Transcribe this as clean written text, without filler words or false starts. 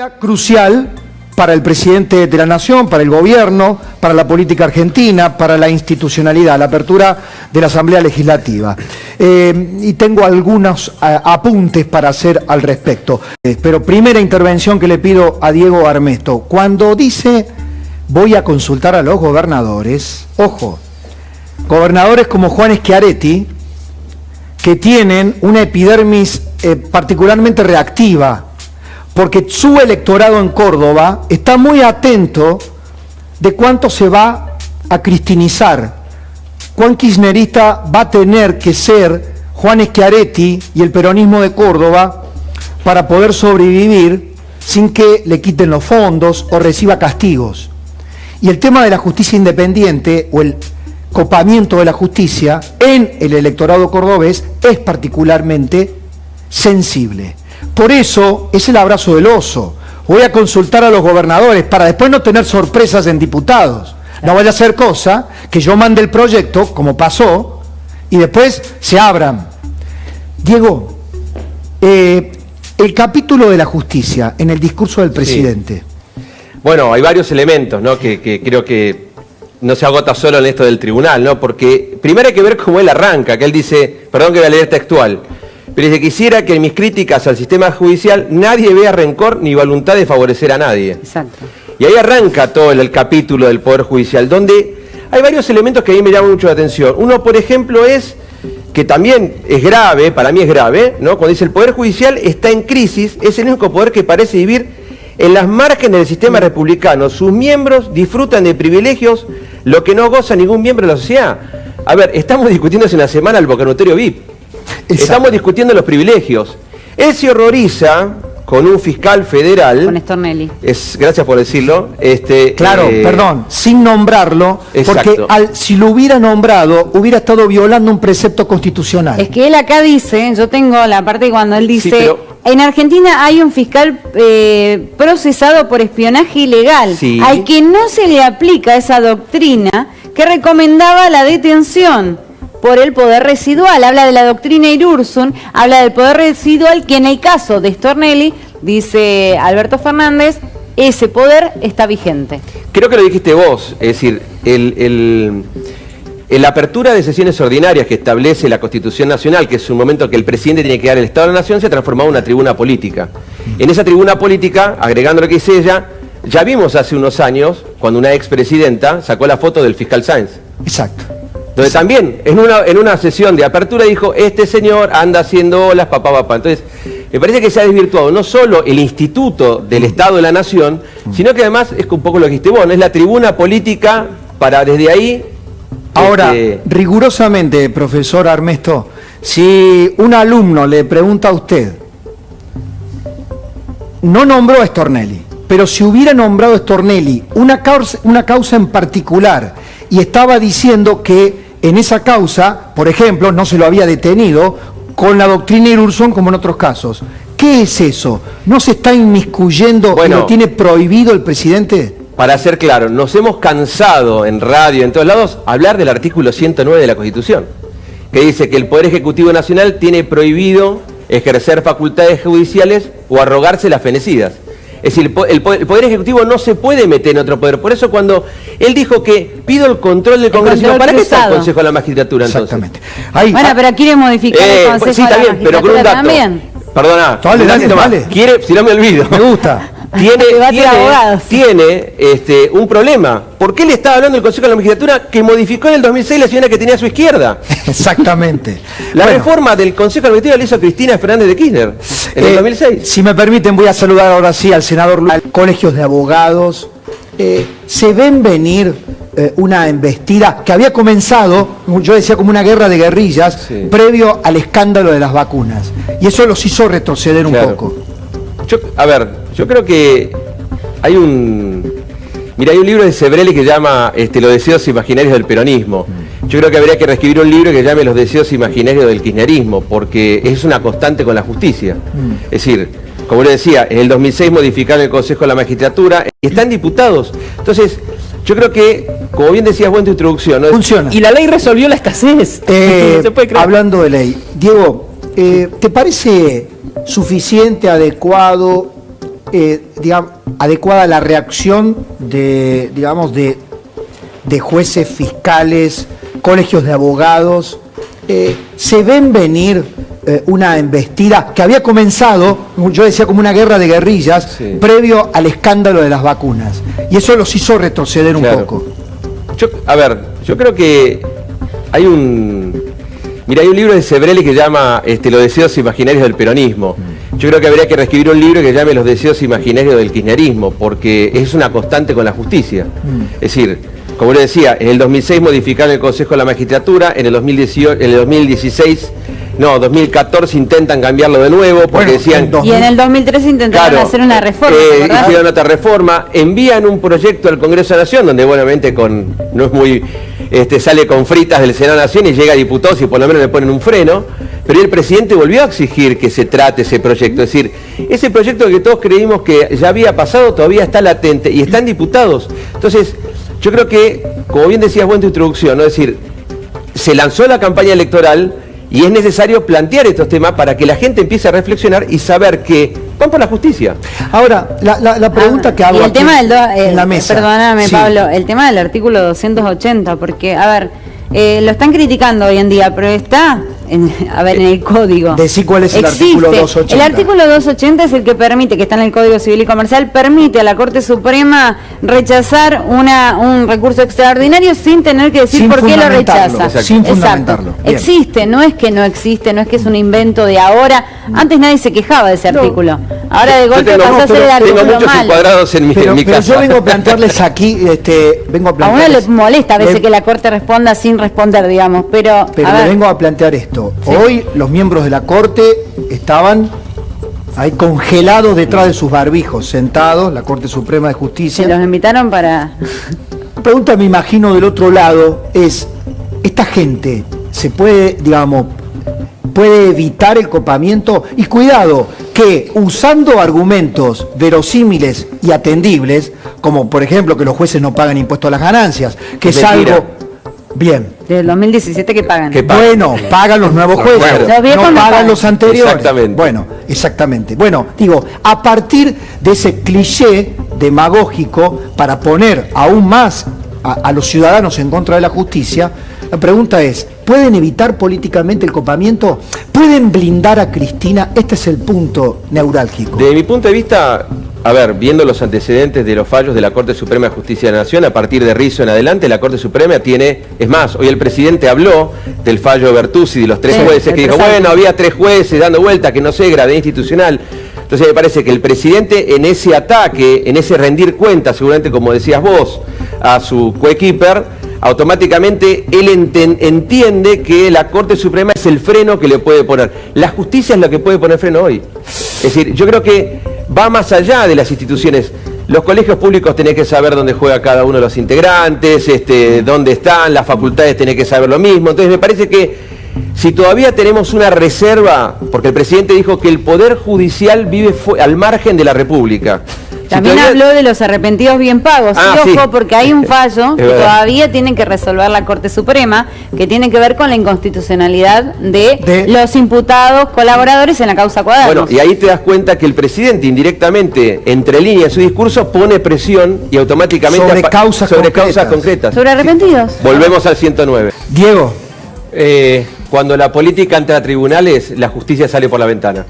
día crucial para el presidente de la Nación, para el gobierno, para la política argentina, para la institucionalidad, la apertura de la Asamblea Legislativa. Y tengo algunos apuntes para hacer al respecto. Pero primera intervención que le pido a Diego Armesto. Cuando dice voy a consultar a los gobernadores, ojo, gobernadores como Juan Schiaretti, que tienen una epidermis particularmente reactiva, porque su electorado en Córdoba está muy atento de cuánto se va a cristinizar. Cuán kirchnerista va a tener que ser Juan Schiaretti y el peronismo de Córdoba para poder sobrevivir sin que le quiten los fondos o reciba castigos. Y el tema de la justicia independiente o el copamiento de la justicia en el electorado cordobés es particularmente sensible. Por eso es el abrazo del oso. Voy a consultar a los gobernadores para después no tener sorpresas en diputados. No vaya a ser cosa que yo mande el proyecto, como pasó, y después se abran. Diego, el capítulo de la justicia en el discurso del presidente. Sí. Bueno, hay varios elementos, ¿no? que creo que no se agota solo en esto del tribunal, ¿no? Porque primero hay que ver cómo él arranca, que él dice, perdón que voy a leer textual, pero dice, quisiera que en mis críticas al sistema judicial nadie vea rencor ni voluntad de favorecer a nadie. Exacto. Y ahí arranca todo el capítulo del Poder Judicial, donde hay varios elementos que a mí me llaman mucho la atención. Uno, por ejemplo, es, que también es grave, para mí es grave, ¿no? Cuando dice el Poder Judicial está en crisis, es el único poder que parece vivir en las márgenes del sistema republicano. Sus miembros disfrutan de privilegios, lo que no goza ningún miembro de la sociedad. A ver, estamos discutiendo hace una semana el vocanotario VIP. Exacto. Estamos discutiendo los privilegios. Él se horroriza con un fiscal federal. Con Stornelli. Gracias por decirlo. Claro, perdón, sin nombrarlo, exacto. Porque si lo hubiera nombrado, hubiera estado violando un precepto constitucional. Es que él acá dice, yo tengo la parte cuando él dice, sí, en Argentina hay un fiscal procesado por espionaje ilegal, sí, al que no se le aplica esa doctrina que recomendaba la detención por el poder residual. Habla de la doctrina Irurzun, habla del poder residual, que en el caso de Stornelli, dice Alberto Fernández, ese poder está vigente. Creo que lo dijiste vos, es decir, la apertura de sesiones ordinarias que establece la Constitución Nacional, que es un momento que el presidente tiene que dar el Estado de la Nación, se ha transformado en una tribuna política. En esa tribuna política, agregando lo que dice ella, ya vimos hace unos años, cuando una expresidenta sacó la foto del fiscal Sáenz. Exacto. Donde también, en una sesión de apertura, dijo, este señor anda haciendo olas, papá. Entonces, me parece que se ha desvirtuado no solo el instituto del Estado de la Nación, sino que además, es un poco lo que dijiste vos, es la tribuna política para desde ahí... Ahora, rigurosamente, profesor Armesto, si un alumno le pregunta a usted, no nombró a Stornelli, pero si hubiera nombrado a Stornelli una causa en particular y estaba diciendo que en esa causa, por ejemplo, no se lo había detenido con la doctrina Irurzun como en otros casos, ¿qué es eso? ¿No se está inmiscuyendo y lo tiene prohibido el presidente? Para ser claro, nos hemos cansado en radio, en todos lados, hablar del artículo 109 de la Constitución, que dice que el Poder Ejecutivo Nacional tiene prohibido ejercer facultades judiciales o arrogarse las fenecidas. Es decir, el poder Ejecutivo no se puede meter en otro poder. Por eso cuando él dijo que pido el control del Congreso, ¿para qué está el Consejo de la Magistratura entonces? Exactamente. Bueno, pero quiere modificar el Consejo sí, está de la bien, pero con un dato. También. Perdona, dale. Quiere, si no me olvido. Me gusta. Tiene un problema. ¿Por qué le estaba hablando el Consejo de la Magistratura que modificó en el 2006 la señora que tenía a su izquierda? Exactamente. La reforma del Consejo de la Magistratura la hizo Cristina Fernández de Kirchner en el 2006. Si me permiten, voy a saludar ahora sí al senador Luis. Colegios de abogados. ¿Se ven venir una embestida que había comenzado, yo decía, como una guerra de guerrillas, sí, previo al escándalo de las vacunas? Y eso los hizo retroceder un poco. Yo creo que hay un libro de Sebrelli que llama Los deseos imaginarios del peronismo. Yo creo que habría que reescribir un libro que llame Los deseos imaginarios del kirchnerismo, porque es una constante con la justicia. Es decir, como le decía, en el 2006 modificaron el Consejo de la Magistratura y están diputados. Entonces, yo creo que, como bien decías vos en tu introducción, ¿no? Funciona. Y la ley resolvió la escasez. No se puede creer. Hablando de ley, Diego, ¿te parece suficiente, adecuado adecuada la reacción de jueces, fiscales, colegios de abogados? ¿Se ven venir una embestida que había comenzado, yo decía, como una guerra de guerrillas, sí, previo al escándalo de las vacunas? Y eso los hizo retroceder un poco. Yo creo que hay un libro de Sebrelli que llama Los deseos imaginarios del peronismo. Yo creo que habría que reescribir un libro que llame Los deseos imaginarios del kirchnerismo, porque es una constante con la justicia. Es decir, como le decía, en el 2006 modificaron el Consejo de la Magistratura, en el 2014 intentan cambiarlo de nuevo, porque decían... Y en el 2013 intentaron hacer una reforma, hicieron otra reforma, envían un proyecto al Congreso de la Nación, donde obviamente no es muy... sale con fritas del Senado de la Nación y llega a diputados y por lo menos le ponen un freno, pero el presidente volvió a exigir que se trate ese proyecto. Es decir, ese proyecto que todos creímos que ya había pasado todavía está latente y están diputados. Entonces, yo creo que, como bien decías vos en tu introducción, ¿no? Es decir, se lanzó la campaña electoral y es necesario plantear estos temas para que la gente empiece a reflexionar y saber que van por la justicia. Ahora, la pregunta que hago y el aquí tema en la mesa. Perdóname, sí, Pablo, el tema del artículo 280, porque, a ver, lo están criticando hoy en día, pero está en el código. Decí cuál es el artículo 280. El artículo 280 es el que permite, que está en el Código Civil y Comercial, permite a la Corte Suprema rechazar un recurso extraordinario sin tener que decir por qué lo rechaza. Sin fundamentarlo. Existe, no es que no existe, no es que es un invento de ahora. Antes nadie se quejaba de ese artículo. Ahora de golpe pasa a ser el artículo tengo muchos malo. Cuadrados en mi casa. Pero yo vengo a plantearles aquí, a uno le molesta a veces que la Corte responda sin responder, digamos, pero le vengo a plantear esto. Sí. Hoy los miembros de la Corte estaban ahí congelados detrás de sus barbijos, sentados, la Corte Suprema de Justicia. Se los invitaron para... La pregunta, me imagino, del otro lado es, ¿esta gente se puede evitar el copamiento? Y cuidado, que usando argumentos verosímiles y atendibles, como por ejemplo que los jueces no pagan impuestos a las ganancias, que es algo... Bien. Del 2017 que pagan. Bueno, pagan los nuevos jueces, no pagan los anteriores. Exactamente. Bueno, exactamente. Bueno, digo, a partir de ese cliché demagógico para poner aún más a los ciudadanos en contra de la justicia, la pregunta es, ¿pueden evitar políticamente el copamiento? ¿Pueden blindar a Cristina? Este es el punto neurálgico. Desde mi punto de vista, viendo los antecedentes de los fallos de la Corte Suprema de Justicia de la Nación, a partir de Rizzo en adelante, la Corte Suprema es más, hoy el presidente habló del fallo de Bertuzzi, de los 3 jueces, que dijo, bueno, había 3 jueces dando vuelta, que no sé, gravedad institucional. Entonces me parece que el presidente en ese ataque, en ese rendir cuentas, seguramente como decías vos, a su coequiper, automáticamente él entiende que la Corte Suprema es el freno que le puede poner. La justicia es la que puede poner freno hoy. Es decir, yo creo que va más allá de las instituciones. Los colegios públicos tenés que saber dónde juega cada uno de los integrantes, dónde están, las facultades tenés que saber lo mismo. Entonces me parece que si todavía tenemos una reserva, porque el presidente dijo que el Poder Judicial vive al margen de la República. También habló de los arrepentidos bien pagos. Y ojo, porque hay un fallo que todavía tiene que resolver la Corte Suprema, que tiene que ver con la inconstitucionalidad de los imputados colaboradores en la causa Cuadernos. Bueno, y ahí te das cuenta que el presidente indirectamente, entre líneas de su discurso, pone presión y automáticamente sobre causas concretas. Sobre arrepentidos. Volvemos al 109. Diego. Cuando la política entra a tribunales, la justicia sale por la ventana.